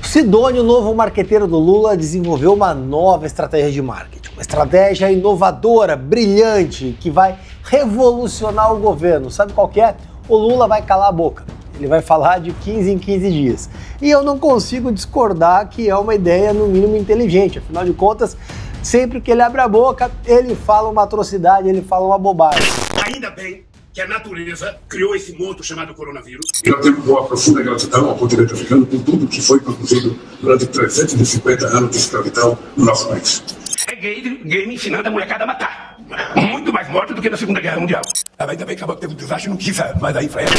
Sidônio, o novo marqueteiro do Lula, desenvolveu uma nova estratégia de marketing. Uma estratégia inovadora, brilhante, que vai revolucionar o governo. Sabe qual que é? O Lula vai calar a boca. Ele vai falar de 15 em 15 dias. E eu não consigo discordar que é uma ideia, no mínimo, inteligente. Afinal de contas, sempre que ele abre a boca, ele fala uma atrocidade, ele fala uma bobagem. Ainda bem que a natureza criou esse monstro chamado coronavírus. Eu tenho uma profunda gratidão ao continente africano por tudo que foi produzido durante 350 anos de escravidão no nosso país. É game ensinando a molecada a matar. Muito mais morte do que na Segunda Guerra Mundial. Ainda bem que acabou que teve um desastre, não quis mais aí pra ela.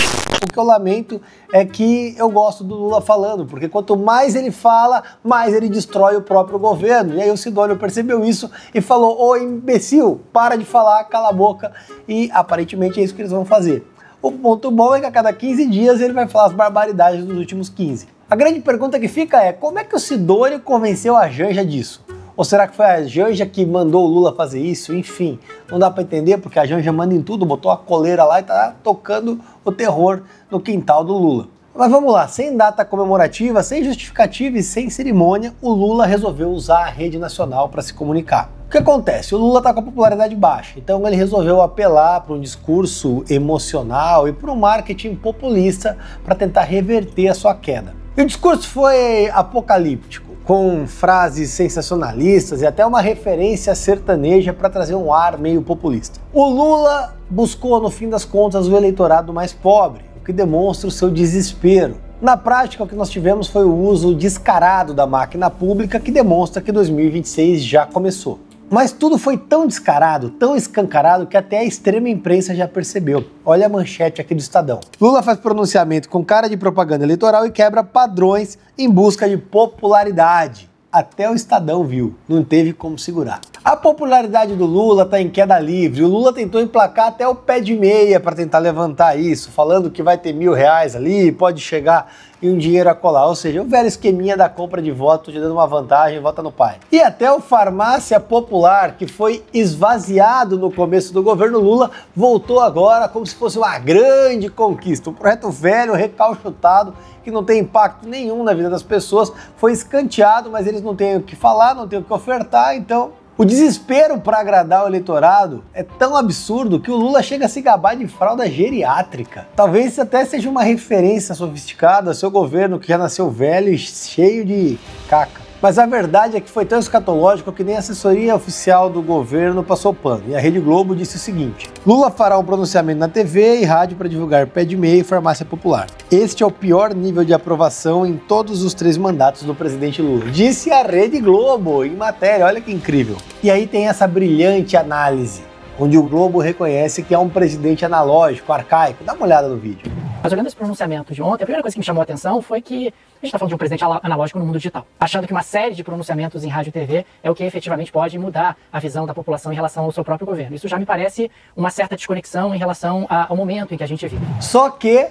O que eu lamento é que eu gosto do Lula falando, porque quanto mais ele fala, mais ele destrói o próprio governo. E aí o Sidônio percebeu isso e falou: ô imbecil, para de falar, cala a boca. E aparentemente é isso que eles vão fazer. O ponto bom é que a cada 15 dias ele vai falar as barbaridades dos últimos 15. A grande pergunta que fica é: como é que o Sidônio convenceu a Janja disso? Ou será que foi a Janja que mandou o Lula fazer isso? Enfim, não dá pra entender porque a Janja manda em tudo, botou a coleira lá e tá tocando o terror no quintal do Lula. Mas vamos lá, sem data comemorativa, sem justificativa e sem cerimônia, o Lula resolveu usar a rede nacional para se comunicar. O que acontece? O Lula tá com a popularidade baixa, então ele resolveu apelar para um discurso emocional e para um marketing populista para tentar reverter a sua queda. E o discurso foi apocalíptico, com frases sensacionalistas e até uma referência sertaneja para trazer um ar meio populista. O Lula buscou, no fim das contas, o eleitorado mais pobre, o que demonstra o seu desespero. Na prática, o que nós tivemos foi o uso descarado da máquina pública, que demonstra que 2026 já começou. Mas tudo foi tão descarado, tão escancarado, que até a extrema imprensa já percebeu. Olha a manchete aqui do Estadão. Lula faz pronunciamento com cara de propaganda eleitoral e quebra padrões em busca de popularidade. Até o Estadão viu, não teve como segurar. A popularidade do Lula está em queda livre. O Lula tentou emplacar até o pé de meia para tentar levantar isso, falando que vai ter R$1.000 ali, pode chegar e um dinheiro a colar. Ou seja, o velho esqueminha da compra de voto, te dando uma vantagem, vota no pai. E até o Farmácia Popular, que foi esvaziado no começo do governo Lula, voltou agora como se fosse uma grande conquista. Um projeto velho, recalchutado, que não tem impacto nenhum na vida das pessoas, foi escanteado, mas eles não têm o que falar, não têm o que ofertar, então o desespero para agradar o eleitorado é tão absurdo que o Lula chega a se gabar de fralda geriátrica. Talvez isso até seja uma referência sofisticada ao seu governo, que já nasceu velho e cheio de caca. Mas a verdade é que foi tão escatológico que nem a assessoria oficial do governo passou pano. E a Rede Globo disse o seguinte: Lula fará um pronunciamento na TV e rádio para divulgar pé de meia e farmácia popular. Este é o pior nível de aprovação em todos os 3 mandatos do presidente Lula. Disse a Rede Globo em matéria, olha que incrível. E aí tem essa brilhante análise, onde o Globo reconhece que é um presidente analógico, arcaico. Dá uma olhada no vídeo. Mas olhando esse pronunciamento de ontem, a primeira coisa que me chamou a atenção foi que a gente está falando de um presidente analógico no mundo digital, achando que uma série de pronunciamentos em rádio e TV é o que efetivamente pode mudar a visão da população em relação ao seu próprio governo. Isso já me parece uma certa desconexão em relação ao momento em que a gente vive. Só que,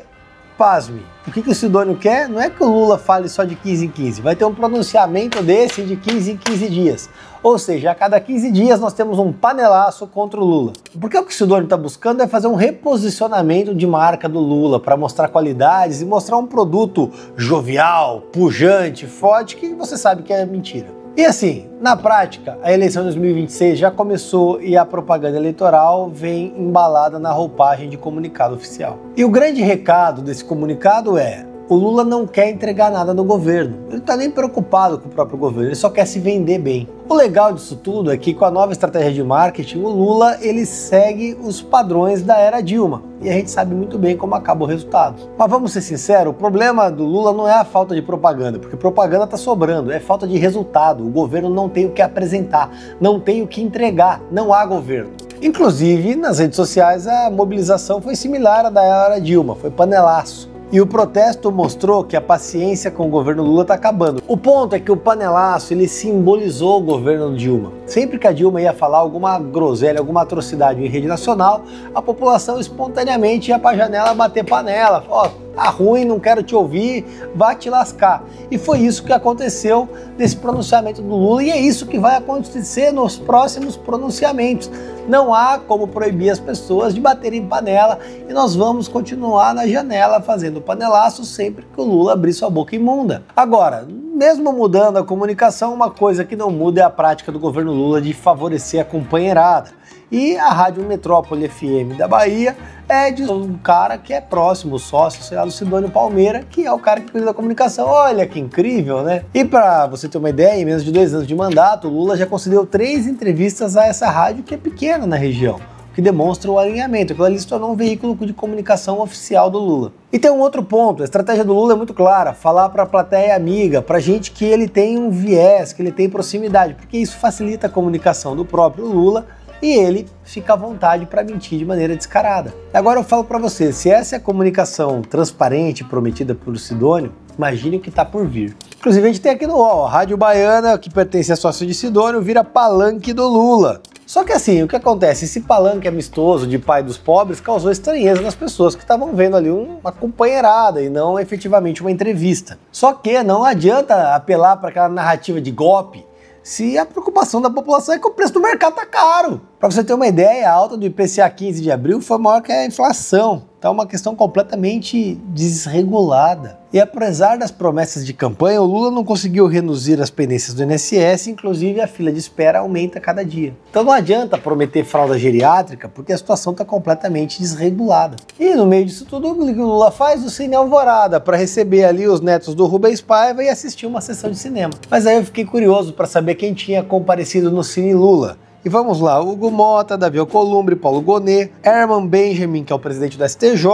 pasme, o que o Sidônio quer não é que o Lula fale só de 15 em 15, vai ter um pronunciamento desse de 15 em 15 dias. Ou seja, a cada 15 dias nós temos um panelaço contra o Lula. Porque o que o Sidônio está buscando é fazer um reposicionamento de marca do Lula para mostrar qualidades e mostrar um produto jovial, pujante, forte, que você sabe que é mentira. E assim, na prática, a eleição de 2026 já começou e a propaganda eleitoral vem embalada na roupagem de comunicado oficial. E o grande recado desse comunicado é: o Lula não quer entregar nada no governo, ele não está nem preocupado com o próprio governo, ele só quer se vender bem. O legal disso tudo é que com a nova estratégia de marketing, o Lula ele segue os padrões da era Dilma, e a gente sabe muito bem como acaba o resultado. Mas vamos ser sinceros, o problema do Lula não é a falta de propaganda, porque propaganda está sobrando, é falta de resultado. O governo não tem o que apresentar, não tem o que entregar, não há governo. Inclusive, nas redes sociais, a mobilização foi similar à da era Dilma, foi panelaço. E o protesto mostrou que a paciência com o governo Lula está acabando. O ponto é que o panelaço ele simbolizou o governo Dilma. Sempre que a Dilma ia falar alguma groselha, alguma atrocidade em rede nacional, a população espontaneamente ia para a janela bater panela. Ó, tá ruim, não quero te ouvir, vá te lascar. E foi isso que aconteceu nesse pronunciamento do Lula e é isso que vai acontecer nos próximos pronunciamentos. Não há como proibir as pessoas de baterem panela e nós vamos continuar na janela fazendo panelaço sempre que o Lula abrir sua boca imunda. Agora, mesmo mudando a comunicação, uma coisa que não muda é a prática do governo Lula de favorecer a companheirada. E a Rádio Metrópole FM da Bahia é de um cara que é próximo, o sócio, sei lá, do Sidônio Palmeira, que é o cara que cuida da comunicação. Olha que incrível, né? E para você ter uma ideia, em menos de 2 anos de mandato, o Lula já concedeu 3 entrevistas a essa rádio que é pequena na região, que demonstra o alinhamento, que ele se tornou um veículo de comunicação oficial do Lula. E tem um outro ponto, a estratégia do Lula é muito clara, falar para a plateia amiga, para gente que ele tem um viés, que ele tem proximidade, porque isso facilita a comunicação do próprio Lula e ele fica à vontade para mentir de maneira descarada. Agora eu falo para você, se essa é a comunicação transparente prometida pelo Sidônio, imagine o que está por vir. Inclusive a gente tem aqui no UOL, a Rádio Baiana, que pertence a sócio de Sidônio, vira palanque do Lula. Só que assim, o que acontece? Esse palanque amistoso de pai dos pobres causou estranheza nas pessoas que estavam vendo ali uma companheirada e não efetivamente uma entrevista. Só que não adianta apelar para aquela narrativa de golpe se a preocupação da população é que o preço do mercado tá caro. Para você ter uma ideia, a alta do IPCA 15 de abril foi maior que a inflação. Então é uma questão completamente desregulada. E apesar das promessas de campanha, o Lula não conseguiu reduzir as pendências do INSS, inclusive a fila de espera aumenta a cada dia. Então não adianta prometer fralda geriátrica, porque a situação está completamente desregulada. E no meio disso tudo, o que o Lula faz? O Cine Alvorada, para receber ali os netos do Rubens Paiva e assistir uma sessão de cinema. Mas aí eu fiquei curioso para saber quem tinha comparecido no Cine Lula. E vamos lá, Hugo Mota, Davi Alcolumbre, Paulo Gonet, Herman Benjamin, que é o presidente do STJ,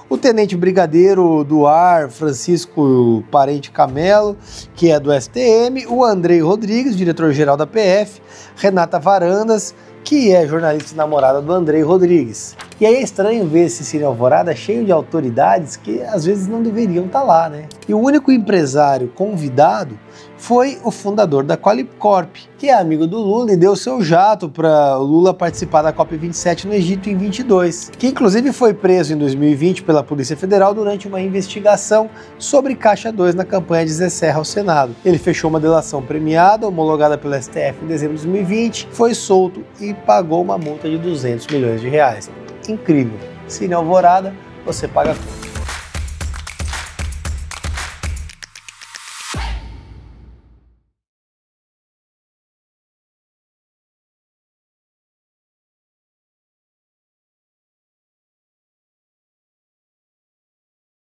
o tenente brigadeiro do ar, Francisco Parente Camelo, que é do STM, o Andrei Rodrigues, diretor-geral da PF, Renata Varandas, que é jornalista e namorada do Andrei Rodrigues. E aí é estranho ver esse Cine Alvorada cheio de autoridades que às vezes não deveriam estar lá, né? E o único empresário convidado foi o fundador da Qualicorp, que é amigo do Lula e deu seu jato para o Lula participar da COP27 no Egito em 22, que inclusive foi preso em 2020 pela Polícia Federal durante uma investigação sobre Caixa 2 na campanha de Zé Serra ao Senado. Ele fechou uma delação premiada, homologada pelo STF em dezembro de 2020, foi solto e pagou uma multa de R$200 milhões. Incrível. Cine Alvorada, você paga tudo.